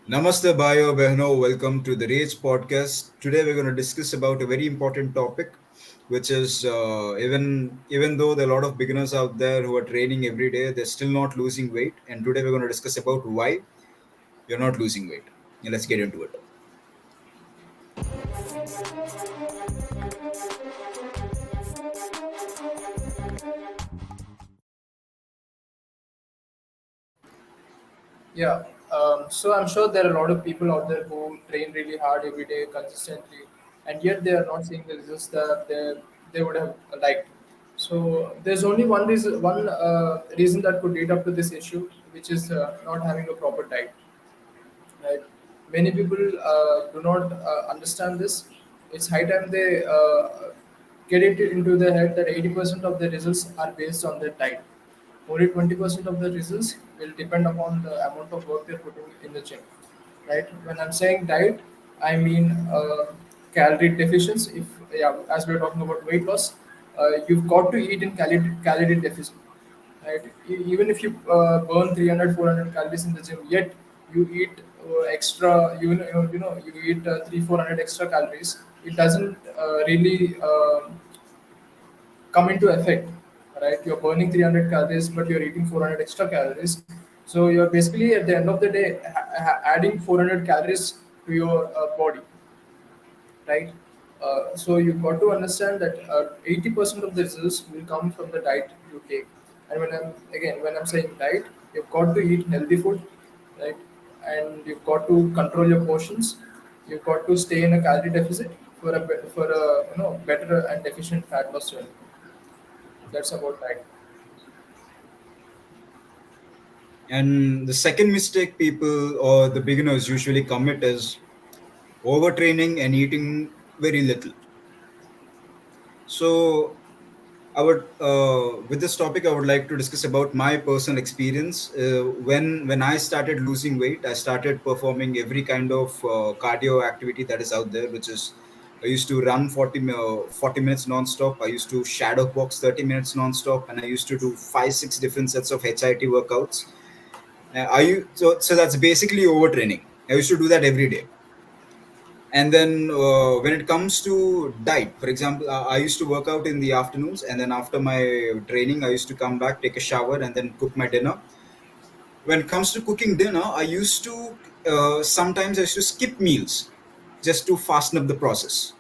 Namaste, Bhayo Behno. Welcome to the Rage podcast. Today we're going to discuss about a very important topic, which is even though there are a lot of beginners out there who are training every day, they're still not losing weight. And today we're going to discuss about why you're not losing weight. Yeah, let's get into it. Yeah. So I'm sure there are a lot of people out there who train really hard every day consistently, and yet they are not seeing the results that they would have liked. So there's only one reason that could lead up to this issue, which is not having a proper diet. Right? Many people do not understand this. It's high time they get it into their head that 80% of the results are based on their diet. Only 20% of the results will depend upon the amount of work they're putting in the gym. Right? When I'm saying diet, I mean calorie deficiency. If yeah, as we're talking about weight loss, you've got to eat in calorie deficit, right? Even if you burn 300, 400 calories in the gym, yet you eat extra, you eat 3, 400 extra calories, it doesn't really come into effect, right? You're burning 300 calories, but you're eating 400 extra calories. So you're basically at the end of the day adding 400 calories to your body, right? So you've got to understand that 80% of the results will come from the diet you take. And when I'm saying diet, you've got to eat healthy food, right? And you've got to control your portions. You've got to stay in a calorie deficit for a better and efficient fat loss journey. That's about diet. And the second mistake people or the beginners usually commit is overtraining and eating very little. So with this topic, I would like to discuss about my personal experience. When I started losing weight, I started performing every kind of cardio activity that is out there, which is I used to run 40 minutes non-stop. I used to shadow box 30 minutes non-stop, and I used to do 5, 6 different sets of HIIT workouts. So that's basically overtraining. I used to do that every day. And then when it comes to diet, for example, I used to work out in the afternoons, and then after my training I used to come back, take a shower, and then cook my dinner. When it comes to cooking dinner, I used to sometimes I used to skip meals just to fasten up the process.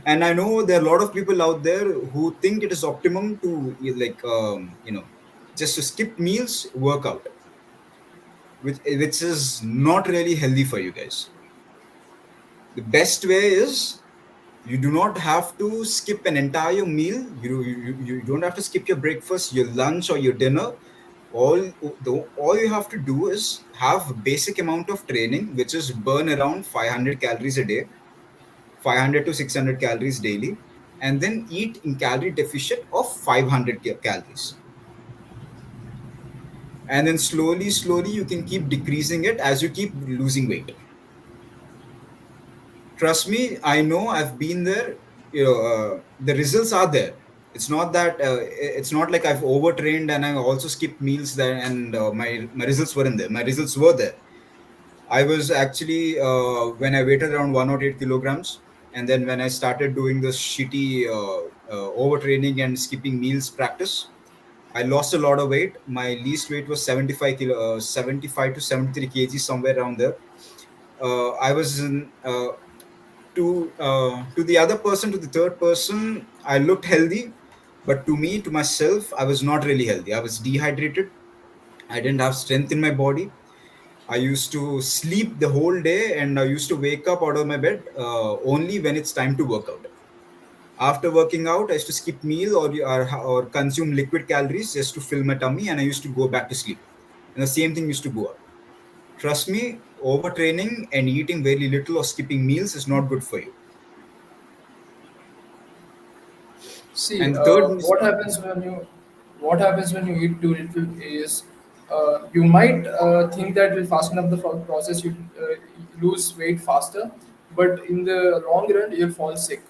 And I know there are a lot of people out there who think it is optimum to just to skip meals, workout, which is not really healthy for you guys. The best way is you do not have to skip an entire meal. You don't have to skip your breakfast, your lunch, or your dinner. All you have to do is have a basic amount of training, which is burn around 500 calories a day, 500 to 600 calories daily, and then eat in calorie deficit of 500 calories. And then slowly, you can keep decreasing it as you keep losing weight. Trust me, I know, I've been there. The results are there. It's not like I've overtrained and I also skipped meals there, and my results weren't there. My results were there. I was actually when I weighted around 108 kilograms, and then when I started doing this shitty overtraining and skipping meals practice, I lost a lot of weight. My least weight was 75 to 73 kg, somewhere around there. I was in, to the other person, to the third person, I looked healthy, but to me, to myself, I was not really healthy. I was dehydrated. I didn't have strength in my body. I used to sleep the whole day, and I used to wake up out of my bed only when it's time to work out. After working out, I used to skip meal or consume liquid calories just to fill my tummy, and I used to go back to sleep. And the same thing used to go on. Trust me, overtraining and eating very little or skipping meals is not good for you. See, And the third, what happens when you eat too little is you might think that will fasten up the process. You lose weight faster, but in the long run, you'll fall sick.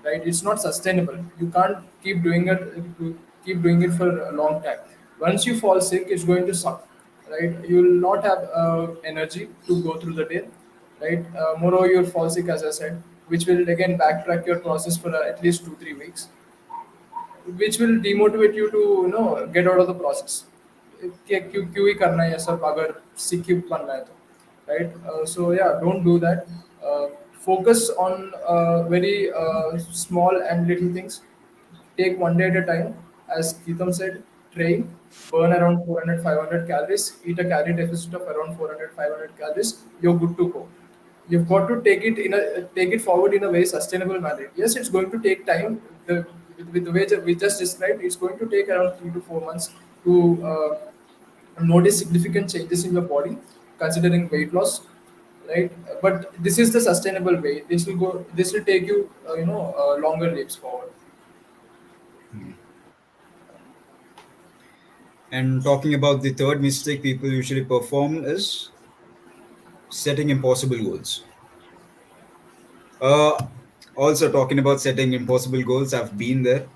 Right? It's not sustainable. You can't keep doing it for a long time. Once you fall sick, it's going to suck. right? You will not have energy to go through the day, right? Moreover, you'll fall sick, as I said, which will again backtrack your process for at least 2 3 weeks, which will demotivate you to get out of the process. क्यों ही करना है ये सब अगर सीख ही बनना है तो, right? So yeah, don't do that. Focus on very small and little things. Take one day at a time. As Keaton said, train, burn around 400 500 calories, eat a calorie deficit of around 400 500 calories, you're good to go. You've got to take it forward in a very sustainable manner. Yes, it's going to take time. With the way that we just described, it's going to take around 3 to 4 months to notice significant changes in your body, considering weight loss, right? But this is the sustainable way. This will go. This will take you, longer leaps forward. Hmm. And talking about the third mistake people usually perform is setting impossible goals. Uh, Also, talking about setting impossible goals, I've been there.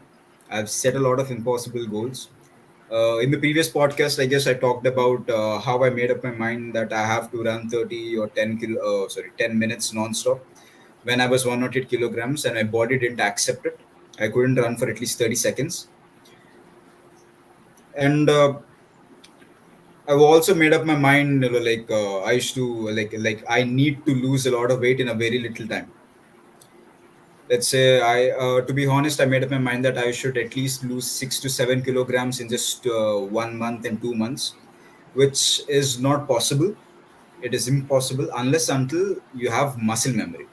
I've set a lot of impossible goals. In the previous podcast, I guess I talked about how I made up my mind that I have to run 30 or 10 minutes nonstop when I was 108 kilograms and my body didn't accept it. I couldn't run for at least 30 seconds. And I've also made up my mind, I used to I need to lose a lot of weight in a very little time. Let's say to be honest, I made up my mind that I should at least lose 6 to 7 kilograms in just 1 month and 2 months, which is not possible. It is impossible unless until you have muscle memory.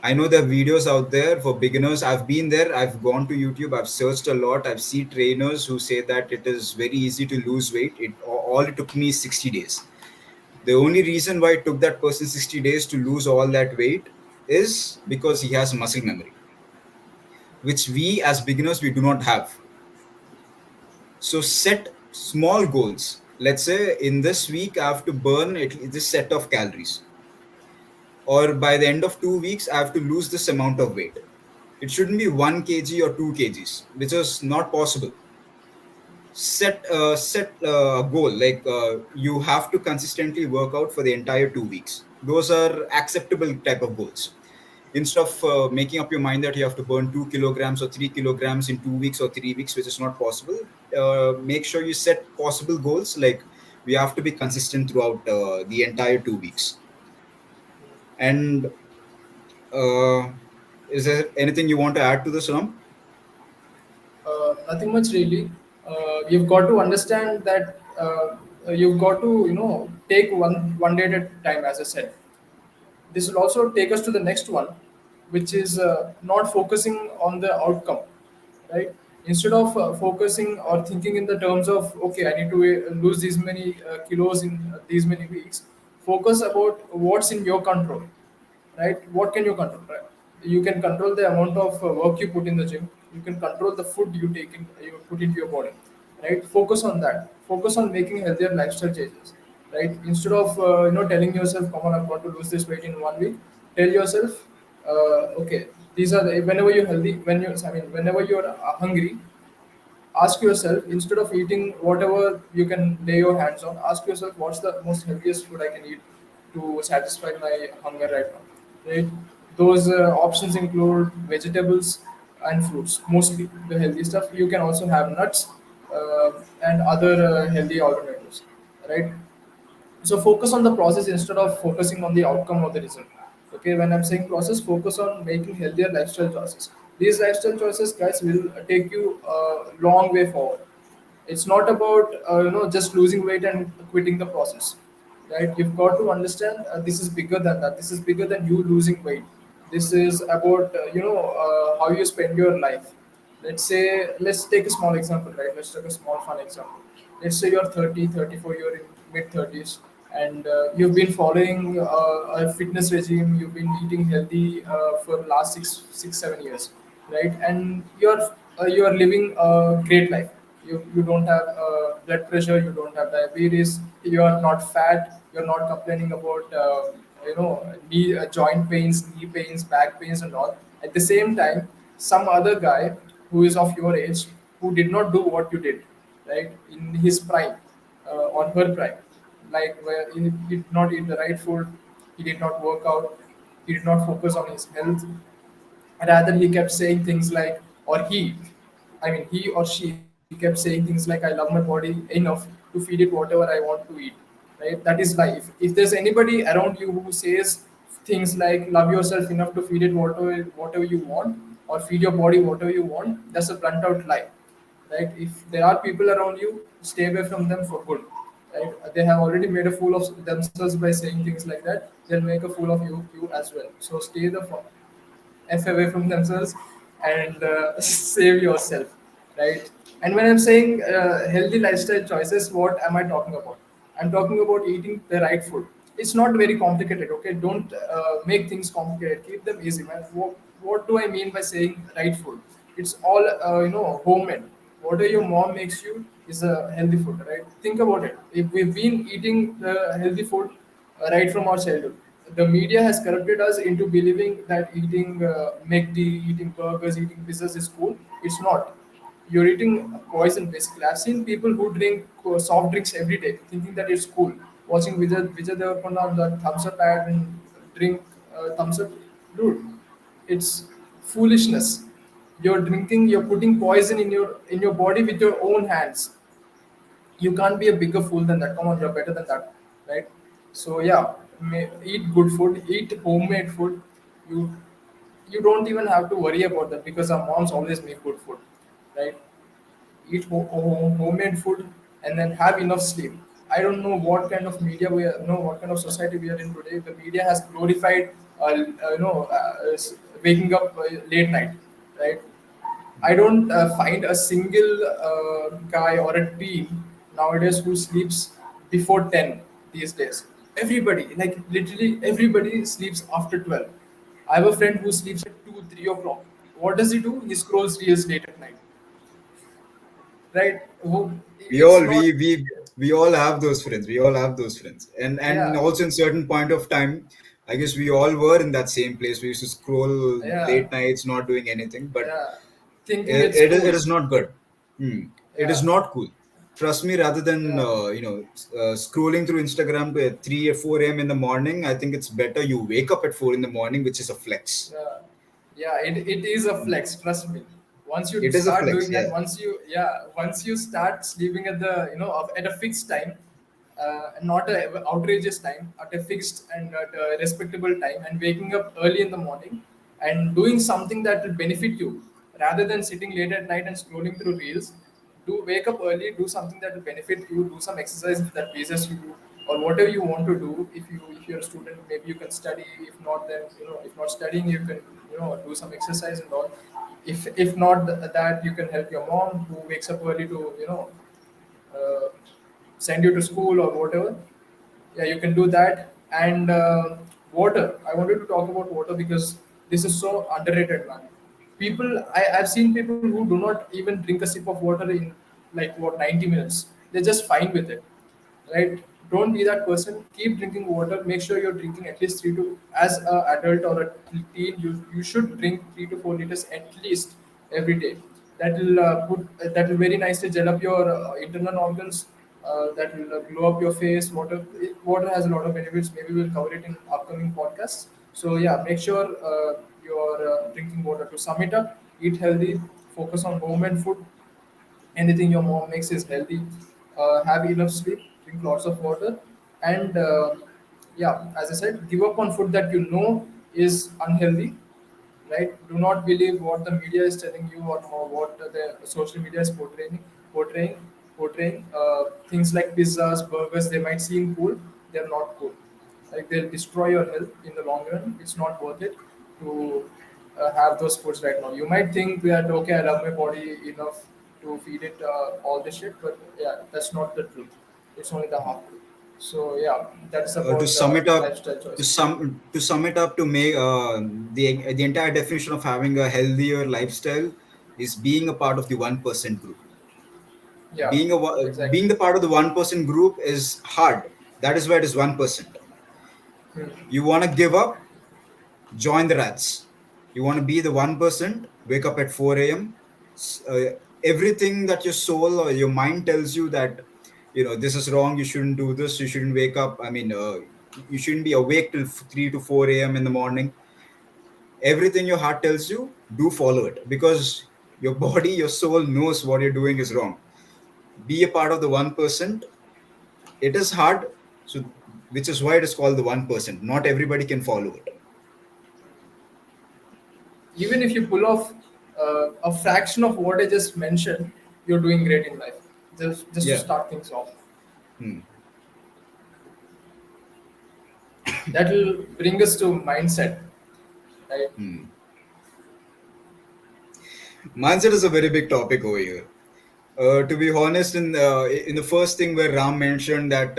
I know there are videos out there for beginners. I've been there, I've gone to YouTube, I've searched a lot, I've seen trainers who say that it is very easy to lose weight. All it took me is 60 days. The only reason why it took that person 60 days to lose all that weight is because he has muscle memory, which we as beginners we do not have. So set small goals. Let's say in this week I have to burn at least this set of calories, or by the end of 2 weeks I have to lose this amount of weight. It shouldn't be 1 kg or 2 kgs, which is not possible. Set a goal like you have to consistently work out for the entire 2 weeks. Those are acceptable type of goals. Instead of making up your mind that you have to burn 2 kilograms or 3 kilograms in 2 weeks or 3 weeks, which is not possible, make sure you set possible goals like we have to be consistent throughout the entire 2 weeks. And uh, is there anything you want to add to this, Ram? Nothing much really. You've got to understand that you've got to take one day at a time, as I said. This will also take us to the next one, which is not focusing on the outcome, right? Instead of focusing or thinking in the terms of, okay, I need to lose these many kilos in these many weeks, focus about what's in your control, right? What can you control, right? You can control the amount of work you put in the gym. You can control the food you put into your body, right? Focus on that. Focus on making healthier lifestyle changes, right? Instead of telling yourself, come on, I've got to lose this weight in 1 week. Tell yourself, okay, these are the, whenever you're healthy, whenever you're hungry, ask yourself, instead of eating whatever you can lay your hands on, ask yourself, what's the most healthiest food I can eat to satisfy my hunger right now, right? Those options include vegetables and fruits, mostly the healthy stuff. You can also have nuts and other healthy alternatives, right? So focus on the process instead of focusing on the outcome of the result. Okay, when I'm saying process, focus on making healthier lifestyle choices. These lifestyle choices, guys, will take you a long way forward. It's not about just losing weight and quitting the process, right? You've got to understand this is bigger than that. This is bigger than you losing weight. This is about how you spend your life. Let's take a small example, right? Let's take a small fun example. Let's say you're 30, 34, you're in mid 30s, and you've been following a fitness regime. You've been eating healthy for last 7 years, right? And you're living a great life. You don't have blood pressure, you don't have diabetes, you are not fat, you're not complaining about knee joint pains, knee pains, back pains, and all. At the same time, some other guy who is of your age, who did not do what you did, right, in his prime, on her prime, like where he did not eat the right food, he did not work out, he did not focus on his health. Rather, he kept saying things like, or he, I mean, he or she kept saying things like, I love my body enough to feed it whatever I want to eat. Right? That is life. If there's anybody around you who says things like, love yourself enough to feed it whatever you want, or feed your body whatever you want, that's a blunt out lie. Right? If there are people around you, stay away from them for good. Right? They have already made a fool of themselves by saying things like that. They'll make a fool of you as well. So stay the F away from themselves and save yourself, right? And when I'm saying healthy lifestyle choices, what am I talking about? I'm talking about eating the right food. It's not very complicated, okay? Don't make things complicated. Keep them easy, man. What do I mean by saying right food? It's all homemade. Whatever your mom makes you is a healthy food, right? Think about it. If we've been eating the healthy food right from our childhood, the media has corrupted us into believing that eating McD, eating burgers, eating pizzas is cool. It's not. You're eating poison basically. I've seen people who drink soft drinks every day, thinking that it's cool. Watching Vijay Deverakonda on the thumbs up ad and drink thumbs up, dude. It's foolishness. You're drinking. You're putting poison in your body with your own hands. You can't be a bigger fool than that. Come on, you're better than that, right? So yeah, eat good food, eat homemade food. You you don't even have to worry about that because our moms always make good food, right? Eat homemade food and then have enough sleep. I don't know what kind of media we are, no, what kind of society we are in today. The media has glorified, waking up late night, right? I don't find a single guy or a teen nowadays who sleeps before 10 these days. Everybody, like literally everybody sleeps after 12. I have a friend who sleeps at 2, 3 o'clock. What does he do? He scrolls reels late at night, right? we It's all not, we all have those friends. We all have those friends, and yeah, also in certain point of time, I guess we all were in that same place. We used to scroll yeah, late nights, not doing anything, but yeah. Thinking it's it cool. is not good. It is Yeah, not cool. Trust me. Rather than yeah. scrolling through Instagram to 3 or 4 a.m. in the morning, I think it's better you wake up at 4 in the morning, which is a flex. Yeah, yeah, it is a flex. Trust me. Once you It is a start flex. doing that, Yeah. once you start sleeping at the at a fixed time, not a outrageous time, at a fixed and at a respectable time, and waking up early in the morning and doing something that will benefit you, rather than sitting late at night and scrolling through reels. Do wake up early, do something that will benefit you, do some exercise that pleases you, or whatever you want to do. If you're a student, maybe you can study. If not, then if not studying, you can do some exercise and all. If not that, you can help your mom who wakes up early to uh, send you to school or whatever. Yeah, you can do that. And water, I wanted to talk about water because this is so underrated, man. I've seen people who do not even drink a sip of water in like what 90 minutes. They're just fine with it, right? Don't be that person. Keep drinking water. Make sure you're drinking at least 3 to, as a adult or a teen, you should drink 3 to 4 liters at least every day. That will very nicely gel up your internal organs. That will glow up your face. Water has a lot of benefits. Maybe we'll cover it in upcoming podcasts. So yeah, make sure you're drinking water. To sum it up, eat healthy, focus on homemade food. Anything your mom makes is healthy. Have enough sleep, drink lots of water, and yeah, as I said, give up on food that you know is unhealthy. Right? Do not believe what the media is telling you, or what the social media is portraying, portraying. Things like pizzas, burgers, they might seem cool, they're not cool. Like they'll destroy your health in the long run. It's not worth it to have those foods right now. You might think that okay, I love my body enough to feed it all this shit, but yeah, that's not the truth. It's only the half truth. So yeah, that's To about sum it up, lifestyle to choices. sum it up, to make the entire definition of having a healthier lifestyle is being a part of the 1% group. Yeah, Being exactly. the part of the 1% group is hard. That is why it is 1%. Hmm. You want to give up, join the rats. You want to be the 1%, wake up at 4 a.m. Everything that your soul or your mind tells you that this is wrong, you shouldn't do this, you shouldn't wake up, you shouldn't be awake till 3 to 4 a.m in the morning. Everything your heart tells you, do follow it, because your body, your soul knows what you're doing is wrong. Be a part of the 1%. It is hard, so which is why it is called the 1%. Not everybody can follow it. Even if you pull off a fraction of what I just mentioned, you're doing great in life. Just to Yeah. start things off, Hmm. that will bring us to mindset, right? Hmm. Mindset is a very big topic over here. To be honest, in the first thing where Ram mentioned that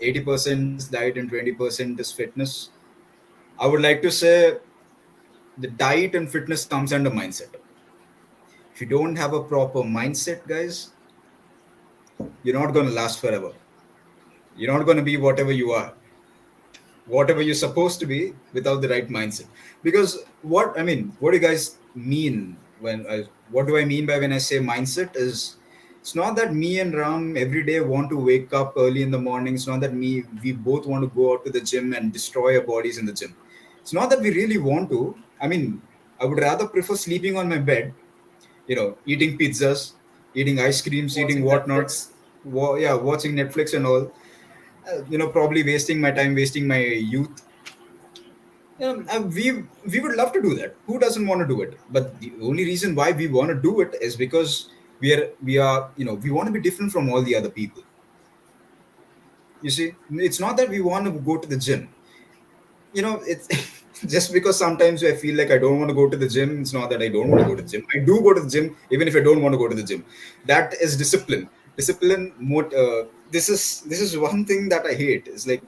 80% is diet and 20% is fitness, I would like to say the diet and fitness comes under mindset. If you don't have a proper mindset, guys, you're not going to last forever. You're not going to be whatever you're supposed to be without the right mindset. Because what do you guys mean what do I mean by when I say mindset is, it's not that me and Ram every day want to wake up early in the morning. It's not that we both want to go out to the gym and destroy our bodies in the gym. It's not that we really want to. I would rather prefer sleeping on my bed, eating pizzas, eating ice creams, eating Watching whatnot, Netflix. watching Netflix and all. Probably wasting my time, wasting my youth. We would love to do that. Who doesn't want to do it? But the only reason why we want to do it is because we want to be different from all the other people. You see, it's not that we want to go to the gym. It's just because sometimes I feel like I don't want to go to the gym. It's not that I don't want to go to the gym. I do go to the gym even if I don't want to go to the gym. That is discipline. This is one thing that I hate. It's like,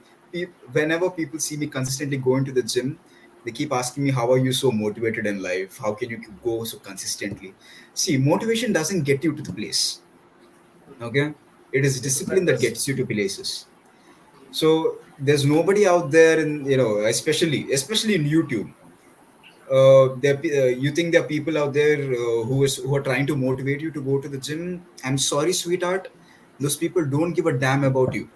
whenever people see me consistently going to the gym, they keep asking me, how are you so motivated in life? How can you go so consistently? See, motivation doesn't get you to the place. Okay, it is Discipline discipline that does. gets you to places. So there's nobody out there, in especially in YouTube. You think there are people out there who are trying to motivate you to go to the gym? I'm sorry, sweetheart. Those people don't give a damn about you.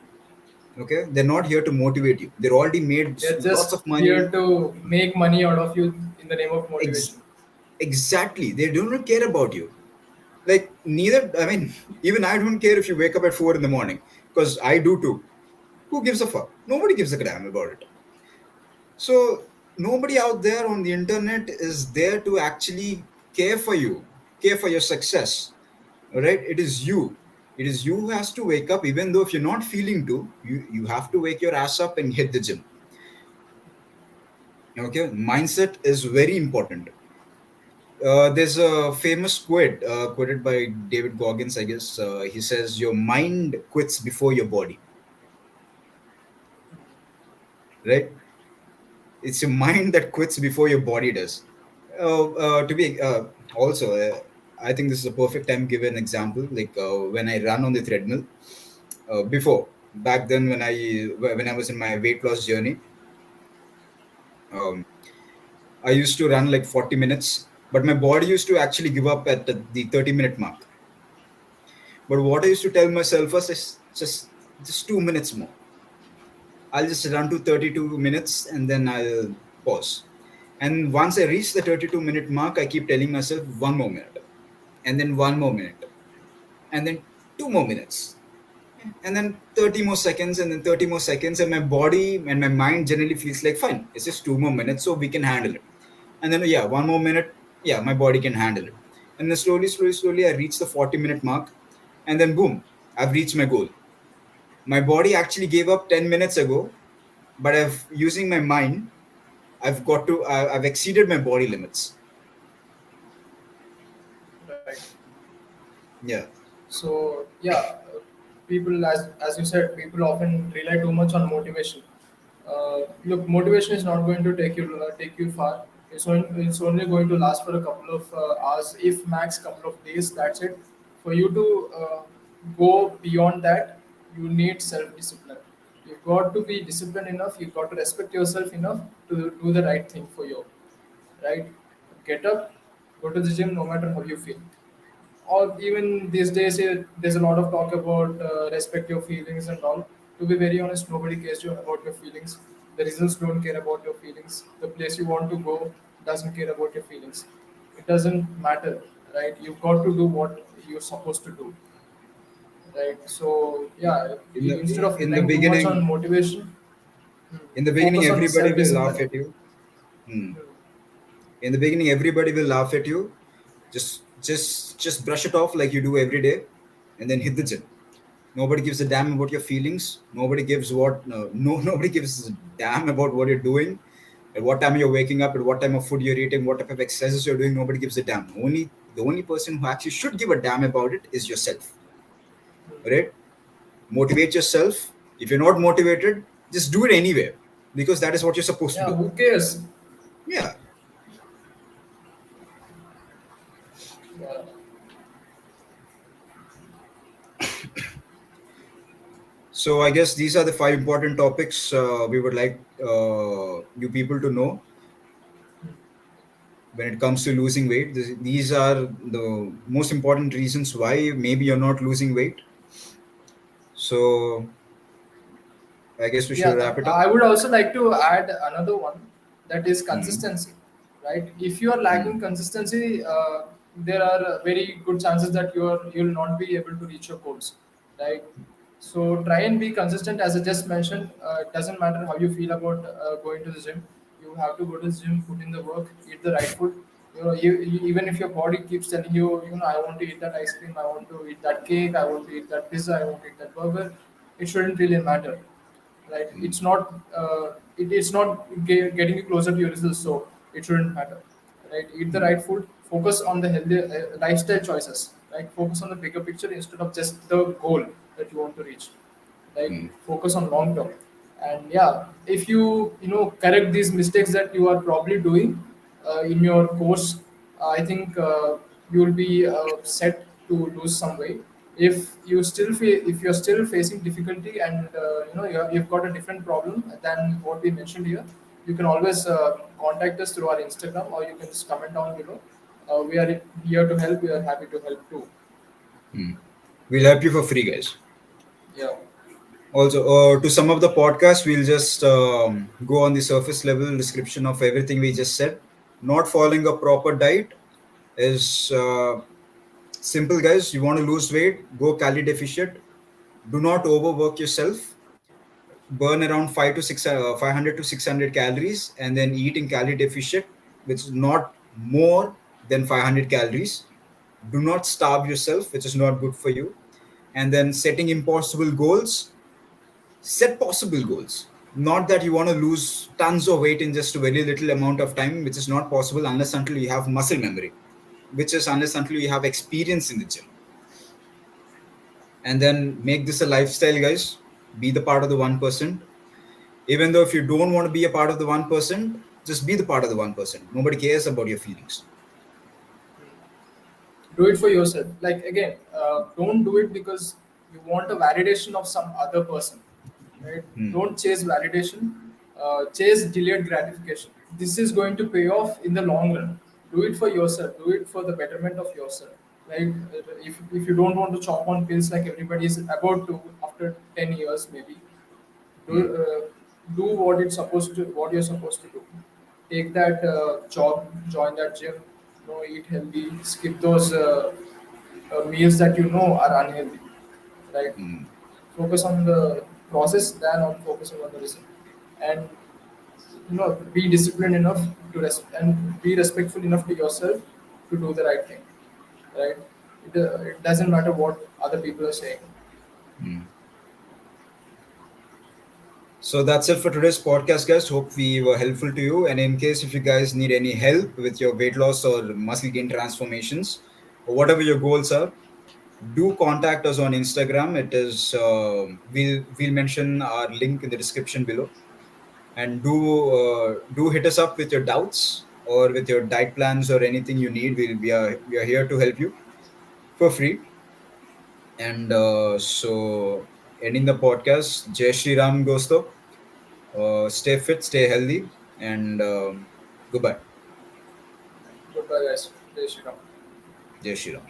Okay, they're not here to motivate you. They're already made They're lots just of money. here to make money out of you in the name of Ex- motivation. exactly, they don't care about you. Like, neither. Even I don't care if you wake up at 4 in the morning, because I do too. Who gives a fuck? Nobody gives a damn about it. So nobody out there on the internet is there to actually care for you, care for your success. All right, it is you. It is you who has to wake up, even though if you're not feeling to, you have to wake your ass up and hit the gym. Okay, mindset is very important. There's a famous quote quoted by David Goggins, I guess. He says, "Your mind quits before your body." Right? It's your mind that quits before your body does. To be also, I think this is a perfect time to give an example. Like, when I run on the treadmill, before back then, when I was in my weight loss journey, um, I used to run like 40 minutes, but my body used to actually give up at the 30-minute mark. But what I used to tell myself was, just 2 minutes more. I'll just run to 32 minutes and then I'll pause. And once I reach the 32-minute mark, I keep telling myself, one more minute, and then one more minute, and then 2 more minutes, and then 30 more seconds, and then 30 more seconds. And my body and my mind generally feels like, fine, it's just 2 more minutes, so we can handle it. And then, yeah, one more minute, yeah, my body can handle it. And then slowly, slowly, slowly, I reach the 40-minute mark, and then boom, I've reached my goal. My body actually gave up 10 minutes ago, but I've using my mind, I've exceeded my body limits. Right. Yeah. So yeah, people, as you said, people often rely too much on motivation. Look, motivation is not going to take you far. It's only going to last for a couple of hours, if max couple of days. That's it. For you to go beyond that, you need self discipline. You've got to be disciplined enough. You've got to respect yourself enough to do the right thing for you. Right? Get up, go to the gym, no matter how you feel. or even these days there's a lot of talk about respect your feelings and all. To be very honest, nobody cares you about your feelings. The results don't care about your feelings. The place you want to go doesn't care about your feelings. It doesn't matter, right? You've got to do what you're supposed to do, right? So yeah, in the instead of in the relying too much on beginning motivation, in the beginning focus on everybody will laugh self-discipline. at you. Hmm. In the beginning everybody will laugh at you. Just brush it off like you do every day, and then hit the gym. Nobody gives a damn about your feelings. Nobody gives what no nobody gives a damn about what you're doing, at what time you're waking up, at what time of food you're eating, what type of exercises you're doing. Nobody gives a damn. The only person who actually should give a damn about it is yourself. Right? Motivate yourself. If you're not motivated, just do it anyway, because that is what you're supposed to Yeah, do. who cares? Yeah. Yeah. So I guess these are the five important topics we would like you people to know when it comes to losing weight. These are the most important reasons why maybe you're not losing weight. So I guess we should Yeah, wrap it up. I would also like to add another one, that is Mm, consistency, right? If you are lacking mm, consistency, there are very good chances that you'll not be able to reach your goals, right? So try and be consistent. As I just mentioned, it doesn't matter how you feel about going to the gym. You have to go to the gym, put in the work, eat the right food. Even if your body keeps telling you, I want to eat that ice cream, I want to eat that cake, I want to eat that pizza, I want to eat that burger, it shouldn't really matter, right? mm, It's not getting you closer to your results, so it shouldn't matter, right? Eat the mm, right food, focus on the healthy lifestyle choices, right? Focus on the bigger picture instead of just the goal that you want to reach, right? mm, Focus on long term. And yeah, if you correct these mistakes that you are probably doing in your course, I think you will be set to lose some weight. If you're still facing difficulty, and you've got a different problem than what we mentioned here, you can always contact us through our Instagram, or you can just comment down below. We are here to help. We are happy to help too. mm. We'll help you for free, guys. Yeah. Also, to sum up the podcast, we'll just go on the surface level description of everything we just said. Not following a proper diet is simple, guys. You want to lose weight, go calorie deficient. Do not overwork yourself. Burn around 500 to 600 calories, and then eat in calorie deficient, which is not more than 500 calories. Do not starve yourself, which is not good for you. And then setting impossible goals. Set possible goals. Not that you want to lose tons of weight in just a very little amount of time, which is not possible unless until you have muscle memory, which is unless until you have experience in the gym. And then make this a lifestyle, guys. Be the part of the 1%. Even though if you don't want to be a part of the 1%, just be the part of the 1%. Nobody cares about your feelings. Do it for yourself. Like again, don't do it because you want a validation of some other person, right? Hmm. Don't chase validation. Chase delayed gratification. This is going to pay off in the long run. Do it for yourself. Do it for the betterment of yourself, right? If you don't want to chop on pills like everybody is about to after 10 years maybe, do Hmm. do what you're supposed to do. Take that job, join that gym, eat healthy, skip those meals that you know are unhealthy, right? Hmm. Focus on the process than on focusing on the result. And be disciplined enough and be respectful enough to yourself to do the right thing, right? It doesn't matter what other people are saying. Hmm. So that's it for today's podcast, guys. Hope we were helpful to you. And in case if you guys need any help with your weight loss or muscle gain transformations, or whatever your goals are, do contact us on Instagram. It is we'll mention our link in the description below. And do hit us up with your doubts or with your diet plans or anything you need. We are here to help you for free. And so ending the podcast, Jai Shri Ram Dosto. Stay fit, stay healthy, and goodbye. Goodbye, guys. Jai Shri Ram. Jai Shri Ram.